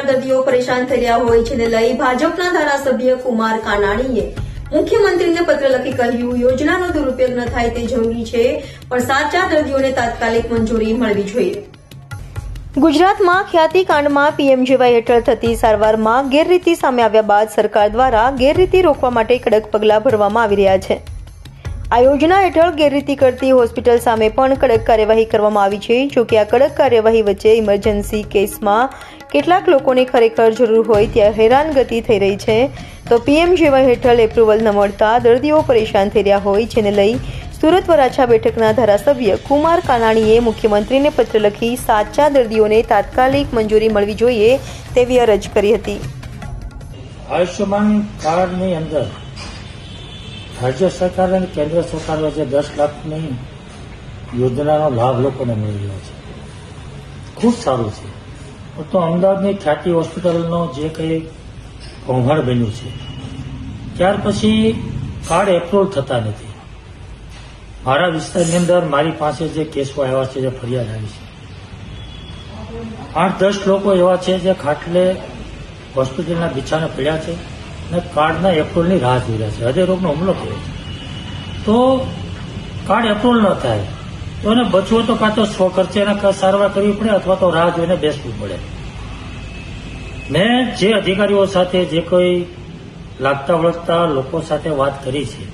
દર્દીઓ પરેશાન થઈ રહ્યા હોય જેને લઈ ભાજપના ધારાસભ્ય કુમાર કાનાણીએ મુખ્યમંત્રીને પત્ર લખી કહ્યું, યોજનાનો દુરુપયોગ ન થાય તે જરૂરી છે, પણ સાચા દર્દીઓને તાત્કાલિક મંજૂરી મળવી જોઈએ. ગુજરાતમાં ખ્યાતિકાંડમાં પીએમજેવાય હેઠળ થતી સારવારમાં ગેરરીતિ સામે આવ્યા બાદ સરકાર દ્વારા ગેરરીતિ રોકવા માટે કડક પગલાં ભરવામાં આવી રહ્યા છે. આ યોજના હેઠળ ગેરરીતિ કરતી હોસ્પિટલ સામે પણ કડક કાર્યવાહી કરવામાં આવી છે. જોકે આ કડક કાર્યવાહી વચ્ચે ઇમરજન્સી કેસમાં કેટલાક લોકોને ખરેખર જરૂર હોય ત્યાં હેરાનગતિ થઈ રહી છે. તો પીએમજેવાય હેઠળ એપ્રુવલ ન મળતા દર્દીઓ પરેશાન થઈ રહ્યા હોય જેને લઈ સુરત વરાછા બેઠકના ધારાસભ્ય કુમાર કાનાણીએ મુખ્યમંત્રીને પત્ર લખી સાચા દર્દીઓને તાત્કાલિક મંજૂરી મળવી જોઈએ તેવી અરજ કરી હતી. આયુષ્યમાન કાર્ડની અંદર રાજ્ય સરકાર અને કેન્દ્ર સરકાર વચ્ચે 10 લાખની યોજનાનો લાભ લોકોને મળી રહ્યો છે. ખૂબ સારું છે. તો અમદાવાદની ખ્યાતિ હોસ્પિટલનો જે કંઈ કૌભાંડ બન્યું છે ત્યાર પછી કાર્ડ એપ્રુવલ થતા નથી. મારા વિસ્તારની અંદર મારી પાસે જે કેસો આવ્યા છે, જે ફરિયાદ આવી છે, 8-10 લોકો એવા છે જે ખાટલે હોસ્પિટલના બિછાને પડ્યા છે અને કાર્ડના એપ્રુવલની રાહ જોઈ રહ્યા છે. હૃદય રોગનો હુમલો થયો છે. તો કાર્ડ એપ્રુવલ ન થાય તો એને બચવો તો કાં તો સ્વખર્ચે એને સારવાર કરવી પડે અથવા તો રાહ જોઈને બેસવું પડે. મેં જે અધિકારીઓ સાથે જે કોઈ લાગતા વળગતા લોકો સાથે વાત કરી છે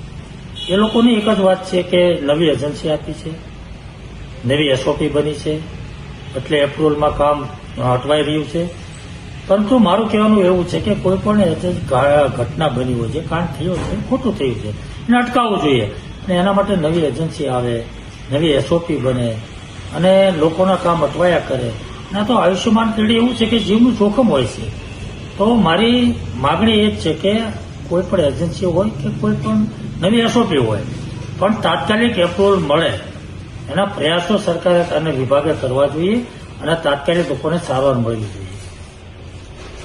એ લોકોની એક જ વાત છે કે નવી એજન્સી આપી છે, નવી એસઓપી બની છે, એટલે એપ્રુવલમાં કામ અટવાઈ રહ્યું છે. પરંતુ મારું કહેવાનું એવું છે કે કોઈ પણ ઘટના બની હોય, જે કાંડ થયો છે, ખોટું થયું છે, એને અટકાવવું જોઈએ અને એના માટે નવી એજન્સી આવે, નવી એસઓપી બને અને લોકોના કામ અટવાયા કરે. ના તો આયુષ્યમાન પેઢી એવું છે કે જીવનું જોખમ હોય છે. તો મારી માગણી એ જ છે કે કોઈ પણ એજન્સી હોય કે કોઈ પણ નવી એસઓપી હોય પણ તાત્કાલિક એપ્રુવલ મળે એના પ્રયાસો સરકારે અને વિભાગે કરવા જોઈએ અને તાત્કાલિક લોકોને સારવાર મળવી જોઈએ.